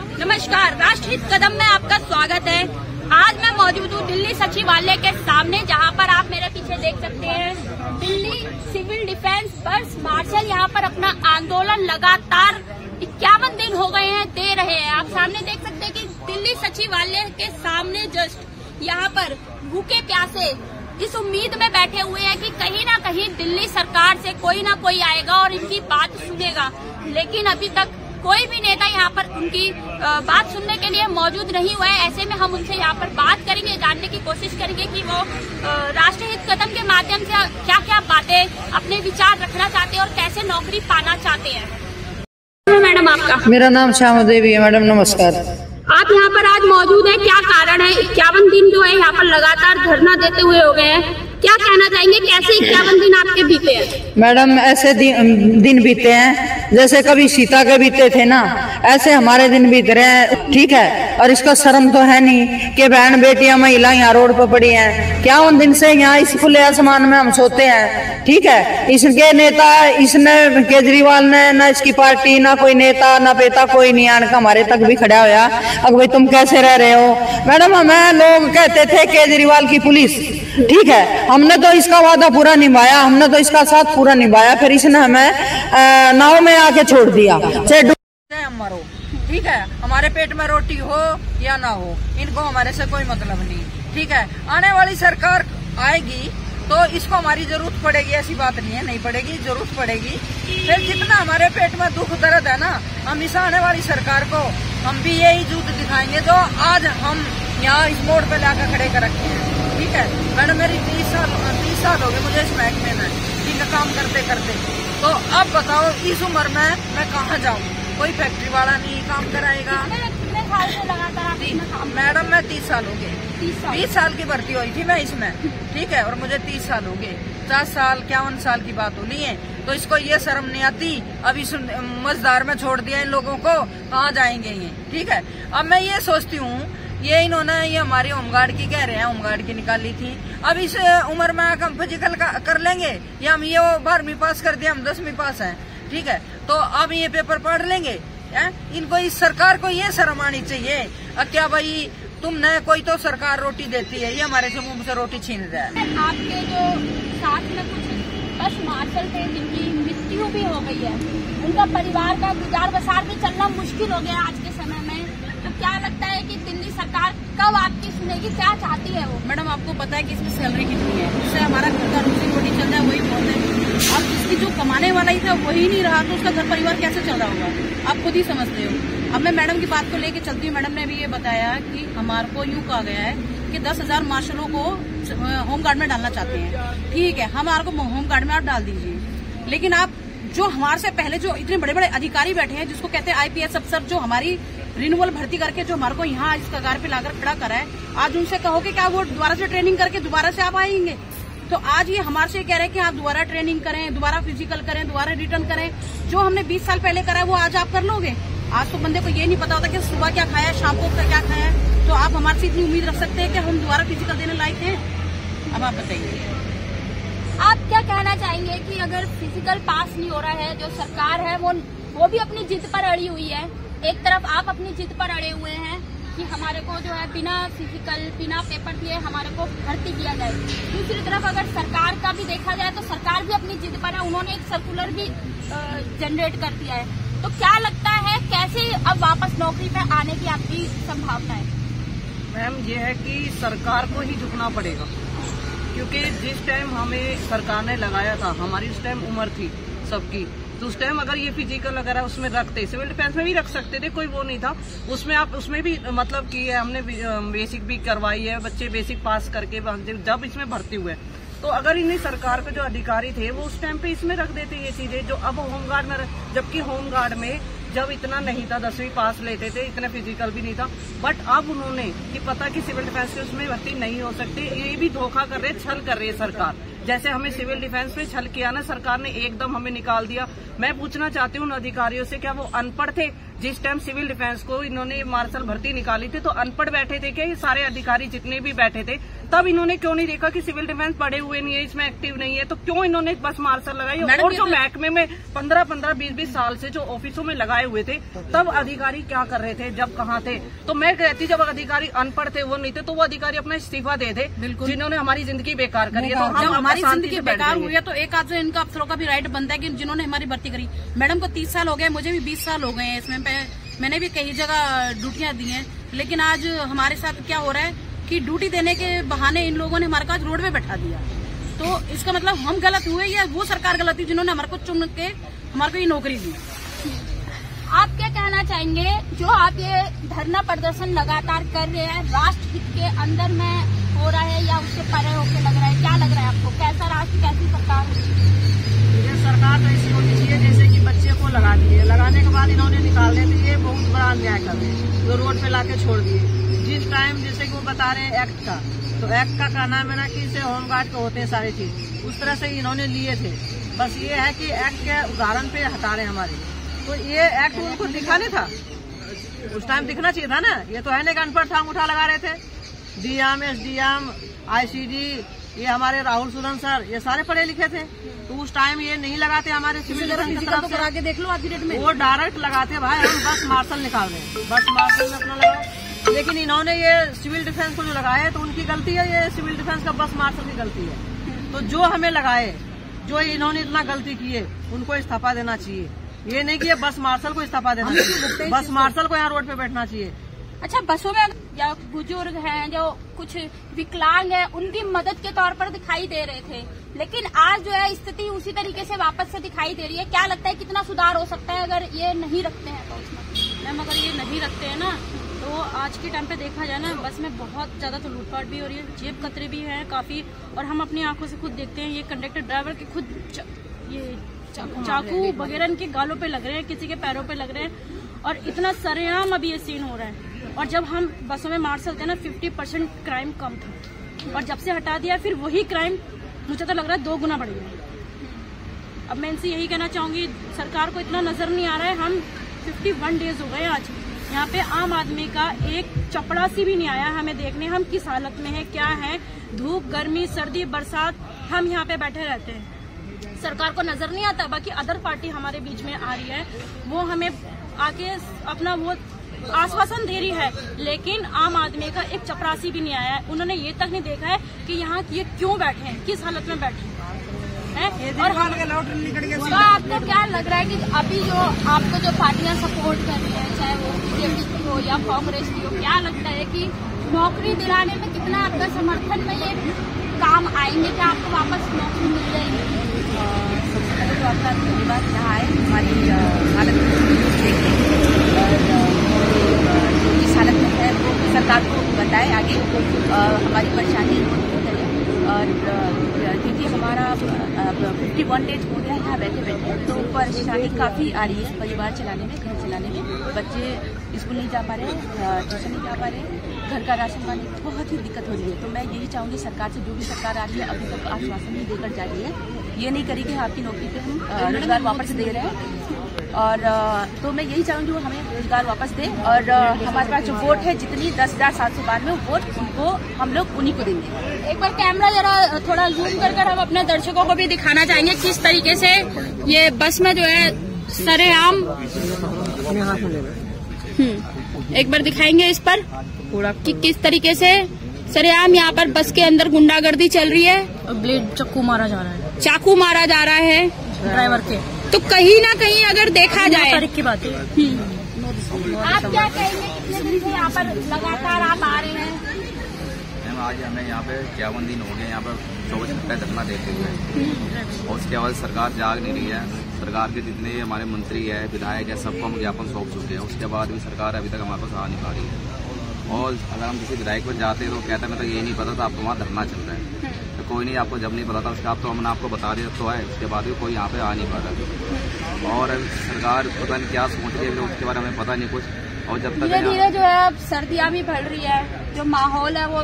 नमस्कार, राष्ट्रहित कदम में आपका स्वागत है। आज मैं मौजूद हूँ दिल्ली सचिवालय के सामने, जहाँ पर आप मेरे पीछे देख सकते हैं दिल्ली सिविल डिफेंस बस मार्शल यहाँ पर अपना आंदोलन लगातार 51 दिन हो गए हैं दे रहे हैं। आप सामने देख सकते हैं कि दिल्ली सचिवालय के सामने जस्ट यहाँ पर भूखे प्यासे इस उम्मीद में बैठे हुए हैं कि कहीं ना कहीं दिल्ली सरकार से कोई ना कोई आएगा और इनकी बात सुनेगा, लेकिन अभी तक कोई भी नेता यहाँ पर उनकी बात सुनने के लिए मौजूद नहीं हुआ है। ऐसे में हम उनसे यहाँ पर बात करेंगे, जानने की कोशिश करेंगे कि वो राष्ट्रहित कदम के माध्यम से क्या क्या बातें अपने विचार रखना चाहते हैं और कैसे नौकरी पाना चाहते हैं। मैडम, आपका? मेरा नाम श्यामा देवी है। मैडम नमस्कार। आप यहाँ पर आज मौजूद हैं, क्या कारण है? 51 दिन जो है यहाँ पर लगातार धरना देते हुए हो गए हैं, क्या कहना चाहेंगे? कैसे 51 दिन आपके बीते हैं? मैडम ऐसे दिन बीते हैं जैसे कभी सीता के बीते थे ना, ऐसे हमारे दिन बीत रहे हैं। ठीक है, और इसका शर्म तो है नहीं कि बहन बेटियां महिला यहाँ रोड पर पड़ी हैं। क्या उन दिन से यहाँ इस खुले आसमान में हम सोते हैं? ठीक है, इसके नेता, इसने केजरीवाल ने, ना इसकी पार्टी, ना कोई नेता, ना पेता, कोई नहीं आने का हमारे तक भी खड़ा होया। अब भाई तुम कैसे रह रहे हो? मैडम हमें लोग कहते थे केजरीवाल की पुलिस, ठीक है, हमने तो इसका वादा पूरा निभाया, हमने तो इसका साथ पूरा निभाया, फिर इसने हमें नाव में आके छोड़ दिया। मरो, ठीक है, हमारे पेट में रोटी हो या ना हो, इनको हमारे से कोई मतलब नहीं। ठीक है, आने वाली सरकार आएगी तो इसको हमारी जरूरत पड़ेगी, ऐसी बात नहीं है, नहीं पड़ेगी, जरूरत पड़ेगी। फिर जितना हमारे पेट में दुख दर्द है ना, हम इस आने वाली सरकार को हम भी यही जुट दिखाएंगे जो आज हम यहाँ इस मोड़ पे लाकर खड़े कर रखे हैं। ठीक है मैडम, मेरी 30 साल हो गए मुझे इस महकमे में इनका काम करते करते। तो अब बताओ इस उम्र में मैं कहाँ जाऊँ? कोई फैक्ट्री वाला नहीं काम कराएगा। मैडम मैं 30 साल हो गए, 20 साल की भर्ती हुई थी मैं इसमें। ठीक है, और मुझे 30 साल हो गए, 50 साल 51 साल की बात होनी है। तो इसको ये शर्म नहीं आती? अब इस मजदार में छोड़ दिया इन लोगों को, कहाँ जाएंगे ये? ठीक है, अब मैं ये सोचती हूँ, ये इन्होंने ये हमारी होमगार्ड की कह रहे हैं, होमगार्ड की निकाली थी। अब इस उम्र में हम फिजिकल कर लेंगे या हम ये 12वीं पास कर दिया, हम 10वीं पास हैं। ठीक है, तो अब ये पेपर पढ़ लेंगे? इनको, इस सरकार को ये शर्म आनी चाहिए। क्या भाई तुमने, कोई तो सरकार रोटी देती है, ये हमारे से मुंह से रोटी छीन रहा है। आपके जो साथ में कुछ बस मार्शल थे जिनकी मृत्यु भी हो गई है, उनका परिवार का गुजार बसार भी चलना मुश्किल हो गया आज के समय में, तो क्या लगता है कि दिल्ली सरकार कब आपकी सुनेगी? क्या चाहती है वो? मैडम आपको पता है कि इसमें सैलरी कितनी है, इससे हमारा घर का रोटी रोटी चल रहा है, वही बहुत है। अब जिसकी जो कमाने वाला ही था वही नहीं रहा, तो उसका घर परिवार कैसे चल रहा होगा? आप खुद ही समझते हो। अब मैं मैडम की बात को लेके चलती हूँ। मैडम ने भी ये बताया कि हमारे को यूँ कहा गया है कि 10,000 मार्शलों को होमगार्ड में डालना चाहते हैं। ठीक है, हमारे को होमगार्ड में आप डाल दीजिए, लेकिन आप जो हमारे से पहले जो इतने बड़े बड़े अधिकारी बैठे हैं, जिसको कहते हैं IPS अफसर, जो हमारी रिन्यूअल भर्ती करके जो हमारे को यहाँ इस कगार पे लाकर खड़ा करा है, आज उनसे कहोगे क्या वो दोबारा से ट्रेनिंग करके दोबारा से आप आएंगे? तो आज ये हमारे से कह रहे हैं कि आप दोबारा ट्रेनिंग करें, दोबारा फिजिकल करें, दोबारा रिटर्न करें। जो हमने 20 साल पहले करा है वो आज आप कर लोगे? आज तो बंदे को ये नहीं पता होता कि सुबह क्या खाया, शाम को क्या खाया है। तो आप हमारे से इतनी उम्मीद रख सकते हैं कि हम दोबारा फिजिकल देने लायक हैं? अब आप बताइए, आप क्या कहना चाहेंगे कि अगर फिजिकल पास नहीं हो रहा है, जो सरकार है वो भी अपनी जिद पर अड़ी हुई है, एक तरफ आप अपनी जिद पर अड़े हुए हैं कि हमारे को जो है बिना फिजिकल, बिना पेपर दिए हमारे को भर्ती किया जाए। दूसरी तरफ अगर सरकार का भी देखा जाए तो सरकार भी अपनी जिद पर है, उन्होंने एक सर्कुलर भी जनरेट कर दिया है। तो क्या लगता है कैसे अब वापस नौकरी पे आने की आपकी संभावना है? मैम ये है कि सरकार को ही झुकना पड़ेगा, क्योंकि जिस टाइम हमें सरकार ने लगाया था, हमारी उस टाइम उम्र थी सबकी, तो उस टाइम अगर ये फिजिकल वगैरह उसमें रखते, सिविल डिफेंस में भी रख सकते थे, कोई वो नहीं था उसमें। आप उसमें भी मतलब की है, हमने बेसिक भी करवाई है, बच्चे बेसिक पास करके जब इसमें भर्ती हुए। तो अगर इन्हें सरकार के जो अधिकारी थे वो उस टाइम पे इसमें रख देते ये चीजें, जो अब होमगार्ड में, जबकि होमगार्ड में जब इतना नहीं था, 10वीं पास लेते थे, इतना फिजिकल भी नहीं था, बट अब उन्होंने कि पता कि सिविल डिफेंस के उसमें भर्ती नहीं हो सकती, ये भी धोखा कर रहे, छल कर रही है सरकार। जैसे हमें सिविल डिफेंस में छल किया ना सरकार ने, एकदम हमें निकाल दिया। मैं पूछना चाहती हूँ उन अधिकारियों से, क्या वो अनपढ़ थे जिस टाइम सिविल डिफेंस को इन्होंने मार्शल भर्ती निकाली थी तो अनपढ़ बैठे थे क्या ये सारे अधिकारी जितने भी बैठे थे, तब इन्होंने क्यों नहीं देखा कि सिविल डिफेंस पढ़े हुए नहीं है, इसमें एक्टिव नहीं है, तो क्यों इन्होंने बस मार्शल लगाई? और जो महकमे में 15-15, 20-20 साल से जो ऑफिसों में लगाए हुए थे, तब अधिकारी क्या कर रहे थे, जब कहाँ थे? तो मैं कहती जब अधिकारी अनपढ़ थे, वो नहीं थे, तो वो अधिकारी अपना इस्तीफा दे दे, जिन्होंने हमारी जिंदगी बेकार करी है। तो जब हमारी जिंदगी बेकार हुई है तो एक आध इनका अफसरों का भी राइट बनता है कि जिन्होंने हमारी भर्ती करी। मैडम को 30 साल हो गए, मुझे भी 20 साल हो गए हैं इसमें, मैंने भी कई जगह ड्यूटियां दी हैं, लेकिन आज हमारे साथ क्या हो रहा है कि ड्यूटी देने के बहाने इन लोगों ने हमारे पास रोड पे बैठा दिया। तो इसका मतलब हम गलत हुए या वो सरकार गलत थी जिन्होंने हमारे को चुन के हमारे को ये नौकरी दी? आप क्या कहना चाहेंगे, जो आप ये धरना प्रदर्शन लगातार कर रहे हैं, राष्ट्र हित के अंदर में हो रहा है या उससे परे होकर लग रहा है? क्या लग रहा है आपको, कैसा राष्ट्र, कैसी सरकार? ये सरकार तो ऐसी होनी चाहिए जैसे कि बच्चे को लगा दिए, लगाने के बाद इन्होंने निकाल दिए, तो ये बहुत बड़ा अन्याय कर रहे हैं, जो रोड पे लाके छोड़ दिए। जिस टाइम जैसे कि वो बता रहे हैं एक्ट का, तो एक्ट का कहना है ना कि इसे होमगार्ड को होते हैं सारी चीज, उस तरह से इन्होंने लिए थे। बस ये है कि एक्ट के उदाहरण पे हटा रहे हमारे, तो ये एक्ट उनको दिखा नहीं था, उस टाइम दिखना चाहिए था ना। ये तो है नहीं अनपढ़ था, अंगूठा लगा रहे थे। डीएम, एसडीएम, आईसीडी, ये हमारे राहुल सुदन सर, ये सारे पढ़े लिखे थे, तो उस टाइम ये नहीं लगाते हमारे सिविल डिफेंस की तरफ से। देख लो आज की डेट में वो डायरेक्ट लगाते, भाई हम बस मार्शल निकाल रहे हैं, बस मार्शल में अपना लगाओ। लेकिन इन्होंने ये सिविल डिफेंस को जो लगाया है तो उनकी गलती है, ये सिविल डिफेंस का बस मार्शल की गलती है। तो जो हमें लगाए, जो इन्होंने इतना गलती की है, उनको इस्तीफा देना चाहिए। ये नहीं कि बस मार्शल को इस्तीफा देना चाहिए, बस मार्शल को यहाँ रोड पे बैठना चाहिए। अच्छा, बसों में या बुजुर्ग हैं, जो कुछ विकलांग हैं, उनकी मदद के तौर पर दिखाई दे रहे थे, लेकिन आज जो है स्थिति उसी तरीके से वापस से दिखाई दे रही है। क्या लगता है कितना सुधार हो सकता है अगर ये नहीं रखते हैं? तो उसमें मैम अगर ये नहीं रखते हैं ना, तो आज के टाइम पे देखा जाए ना, बस में बहुत ज्यादा तो लूटपाट भी हो रही है, जेब कतरे भी हैं काफी, और हम अपनी आंखों से खुद देखते हैं। ये कंडक्टर ड्राइवर के खुद ये चाकू वगैरह इनके गालों पे लग रहे हैं, किसी के पैरों पे लग रहे हैं, और इतना सरेआम अभी ये सीन हो रहा है। और जब हम बसों में मार सकते हैं ना, 50% क्राइम कम था, और जब से हटा दिया फिर वही क्राइम मुझे तो लग रहा है 2 गुना बढ़ गया। अब मैं इनसे यही कहना चाहूंगी, सरकार को इतना नजर नहीं आ रहा है। हम 51 डेज हो गए आज, यहाँ पे आम आदमी का एक चपड़ासी भी नहीं आया हमें देखने हम किस हालत में है, क्या है, धूप, गर्मी, सर्दी, बरसात, हम यहाँ पे बैठे रहते हैं। सरकार को नजर नहीं आता। बाकी अदर पार्टी हमारे बीच में आ रही है, वो हमें आके अपना वो आश्वासन दे रही है, लेकिन आम आदमी का एक चपरासी भी नहीं आया है। उन्होंने ये तक नहीं देखा है कि यहाँ ये क्यों बैठे हैं, किस हालत में बैठे हैं। और तो आपको क्या लग रहा है कि अभी जो आपको जो पार्टियां सपोर्ट कर रही है, चाहे वो बीजेपी की हो या कांग्रेस की हो, क्या लगता है कि नौकरी दिलाने में कितना आपका समर्थन में ये काम आएंगे? क्या आपको वापस नौकरी मिल जाएगी? सबसे पहले तो आपका धन्यवाद यहाँ आए, हमारी हालत जो इस हालत में है वो सरकार को बताए आगे, हमारी परेशानी दूर करें। और देखिए हमारा 51 डेज हो गया यहाँ बैठे बैठे, तो परेशानी काफ़ी आ रही है परिवार चलाने में, घर चलाने में। बच्चे स्कूल नहीं जा पा रहे, ट्यूशन नहीं जा पा रहे, घर का राशन पानी बहुत ही दिक्कत हो रही है। तो मैं यही चाहूँगी सरकार से, जो भी सरकार आ रही है अभी तक आश्वासन नहीं देकर जा रही है, ये नहीं करी कि आपकी नौकरी पे हम रोजगार वापस दे रहे हैं। और तो मैं यही चाहूँगी वो हमें रोजगार वापस दे, और हमारे पास जो वोट है जितनी 10,792 वोट, उनको हम लोग उन्हीं को देंगे। एक बार कैमरा जरा थोड़ा जूम कर हम अपने दर्शकों को भी दिखाना चाहेंगे किस तरीके से ये बस में जो है सरेआम, एक बार दिखाएंगे इस पर कि किस तरीके से सरेआम यहाँ पर बस के अंदर गुंडागर्दी चल रही है, ब्लेड चाकू मारा जा रहा है, चाकू मारा जा रहा है ड्राइवर के। तो कहीं ना कहीं अगर देखा जाए, तारीख की बात है। आप क्या कहेंगे, कितने दिन से यहाँ पर लगातार आप आ रहे हैं? आज हमें यहाँ पे 51 दिन हो गए यहाँ पर 24 घंटे धरना देते हुए, और उसके बाद सरकार जाग नहीं रही है। सरकार के जितने हमारे मंत्री है, विधायक है, सबको हम ज्ञापन सौंप चुके हैं, उसके बाद भी सरकार अभी तक हमारे पास आ नहीं पा रही है। और अगर हम किसी विधायक पर जाते हैं तो कहता है मैं तो ये नहीं पता था आपको वहाँ धरना चल रहा है। तो कोई नहीं, आपको जब नहीं पता था उसका आप तो हमने आपको बता दिया तो है, उसके बाद भी कोई यहाँ पे आ नहीं पा रहा। और सरकार पता नहीं क्या सोच रही है, उसके बारे में पता नहीं कुछ। और जब तक धीरे धीरे जो है अब सर्दियाँ भी बढ़ रही है, जो माहौल है वो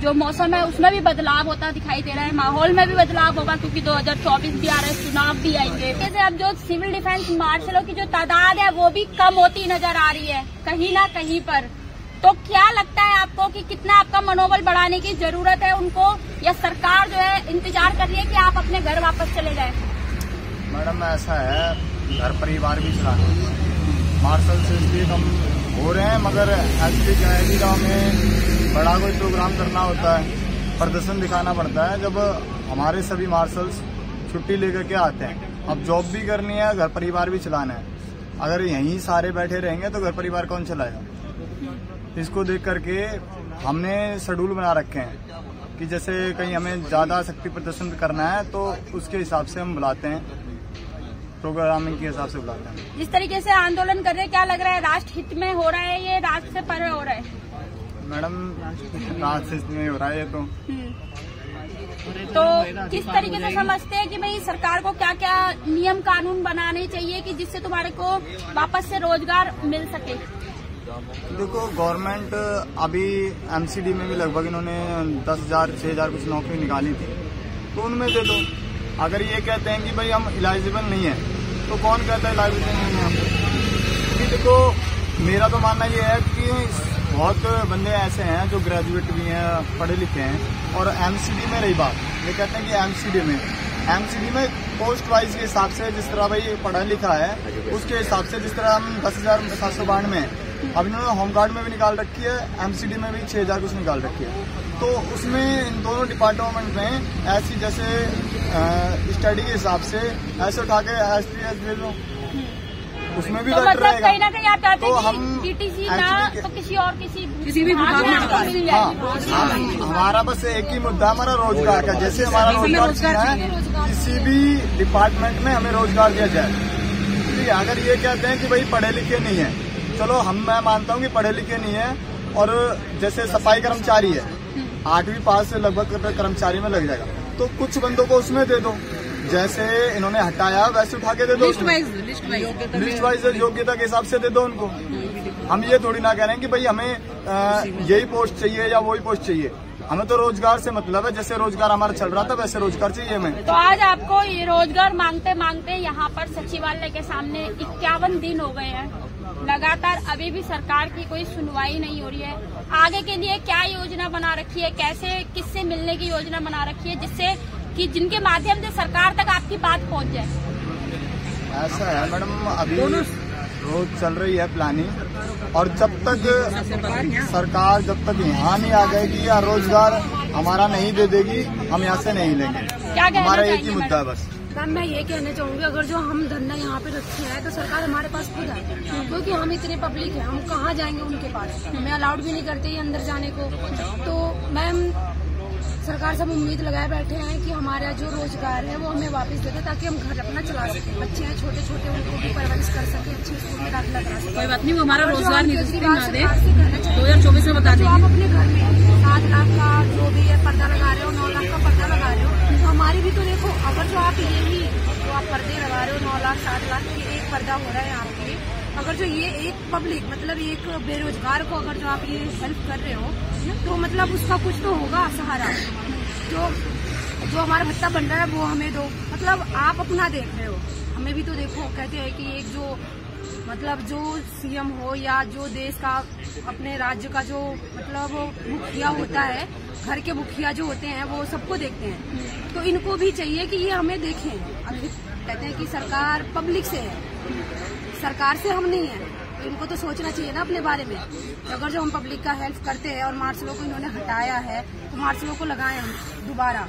जो मौसम है उसमें भी बदलाव होता दिखाई दे रहा है, माहौल में भी बदलाव होगा क्योंकि 2024 भी आ रहा है, चुनाव भी आएंगे। जैसे अब जो सिविल डिफेंस मार्शलों की जो तादाद है वो भी कम होती नजर आ रही है कहीं ना कहीं पर। तो क्या लगता है आपको कि कितना आपका मनोबल बढ़ाने की जरूरत है उनको, या सरकार जो है इंतजार कर रही है कि आप अपने घर वापस चले जाए? मैडम ऐसा है, घर परिवार भी चलाना, मार्शल से इसलिए कम हो रहे हैं, मगर एक्चुअली क्या है कि गाँव में बड़ा कोई प्रोग्राम करना होता है, प्रदर्शन दिखाना पड़ता है, जब हमारे सभी मार्शल्स छुट्टी लेकर के आते हैं। अब जॉब भी करनी है, घर परिवार भी चलाना है। अगर यहीं सारे बैठे रहेंगे तो घर परिवार कौन चलाएगा? इसको देख करके हमने शेड्यूल बना रखे हैं कि जैसे कहीं हमें ज्यादा शक्ति प्रदर्शन करना है तो उसके हिसाब से हम बुलाते हैं, प्रोग्रामिंग के हिसाब से बुलाते हैं। जिस तरीके से आंदोलन कर रहे हैं, क्या लग रहा है राष्ट्र हित में हो रहा है, ये राष्ट्र से परे हो रहा है? मैडम राष्ट्र हित में हो रहा है ये तो किस तरीके से समझते हैं कि भाई सरकार को क्या क्या नियम कानून बनाने चाहिए कि जिससे तुम्हारे को वापस से रोजगार मिल सके? देखो, गवर्नमेंट अभी एमसीडी में भी लगभग इन्होंने 10,000 6,000 कुछ नौकरी निकाली थी, तो उनमें दे दो। अगर ये कहते हैं कि भाई हम इलाइजिबल नहीं है, तो कौन कहता है इलाइजिबल नहीं है हमको? क्योंकि देखो, मेरा तो मानना ये है कि बहुत बंदे ऐसे हैं जो ग्रेजुएट भी हैं, पढ़े लिखे हैं, और एमसीडी में रही बात, ये कहते हैं कि एमसीडी में पोस्ट वाइज के हिसाब से जिस तरह भाई पढ़ा लिखा है उसके हिसाब से, जिस तरह हम 10,792 अब इन्होंने होमगार्ड में भी निकाल रखी है, एमसीडी में भी 6,000 कुछ निकाल रखी है। तो उसमें इन दोनों डिपार्टमेंट में ऐसी जैसे स्टडी के हिसाब से ऐसे उठा के एसपीएस दे दो, उसमें भी तो मतलब कहीं ना कहीं आप चाहते तो हैं हम कि टीटीसी ना तो किसी और किसी भी भाग में आपको मिल जाए। हमारा बस एक ही मुद्दा हमारा रोजगार का, जैसे हमारा रोजगार चाहिए, किसी भी डिपार्टमेंट में हमें रोजगार दिया जाए। ठीक है, अगर ये कहते हैं कि भाई पढ़े लिखे नहीं है, चलो मैं मानता हूँ कि पढ़े लिखे नहीं है, और जैसे सफाई कर्मचारी है 8वीं पास से लगभग कर्मचारी में लग जाएगा, तो कुछ बंदों को उसमें दे दो, जैसे इन्होंने हटाया वैसे उठा के दे दो, लिस्ट वाइज योग्यता के हिसाब से दे दो उनको। हम ये थोड़ी ना कह रहे हैं कि भाई हमें यही पोस्ट चाहिए या वही पोस्ट चाहिए, हमें तो रोजगार से मतलब है। जैसे रोजगार हमारा चल रहा था वैसे रोजगार चाहिए हमें। तो आज आपको ये रोजगार मांगते मांगते यहाँ पर सचिवालय के सामने 51 दिन हो गए हैं, लगातार अभी भी सरकार की कोई सुनवाई नहीं हो रही है। आगे के लिए क्या योजना बना रखी है, कैसे किससे मिलने की योजना बना रखी है जिससे कि जिनके माध्यम से सरकार तक आपकी बात पहुंच जाए? ऐसा है मैडम, अभी रोज चल रही है प्लानिंग, और जब तक सरकार जब तक यहाँ नहीं आ जाएगी या रोजगार हमारा नहीं दे देगी, हम यहाँ से नहीं लेंगे। हमारा एक ही मुद्दा है बस। मैम, मैं ये कहना चाहूँगी, अगर जो हम धरना यहाँ पे रखे हैं तो सरकार हमारे पास खुद आए, क्योंकि हम इतने पब्लिक है, हम कहाँ जाएंगे उनके पास? हमें अलाउड भी नहीं करते अंदर जाने को। तो मैम, सरकार से हम उम्मीद लगाए बैठे हैं कि हमारा जो रोजगार है वो हमें वापस दे दे, ताकि हम घर अपना चला सकें। बच्चे हैं छोटे छोटे, उनको भी परवरिश कर सके, अच्छे स्कूल में दाखिला करा सके। कोई बात नहीं, वो हमारा रोजगार नहीं 2024 में बता दें। आप अपने घर में 7 लाख का जो भी है पर्दा लगा रहे हो, 9 लाख का पर्दा लगा रहे हो, तो हमारी भी तो देखो। अगर जो आप यही जो आप पर्दे लगा रहे हो 9 लाख 7 लाख की एक पर्दा हो रहा है आपके, अगर जो ये एक पब्लिक मतलब एक बेरोजगार को अगर जो आप ये हेल्प कर रहे हो, तो मतलब उसका कुछ तो होगा सहारा। जो हमारा भत्ता बन रहा है वो हमें दो, मतलब आप अपना देख रहे हो, हमें भी तो देखो। कहते हैं कि एक जो मतलब जो सीएम हो या जो देश का अपने राज्य का जो मतलब मुखिया होता है, घर के मुखिया जो होते हैं वो सबको देखते हैं, तो इनको भी चाहिए कि ये हमें देखें। अभी कहते हैं कि सरकार पब्लिक से है, सरकार से हम नहीं है, तो इनको तो सोचना चाहिए ना अपने बारे में। अगर जो हम पब्लिक का हेल्प करते हैं और मार्शलों को इन्होंने हटाया है, तो मार्शलों को लगाएं हम दोबारा।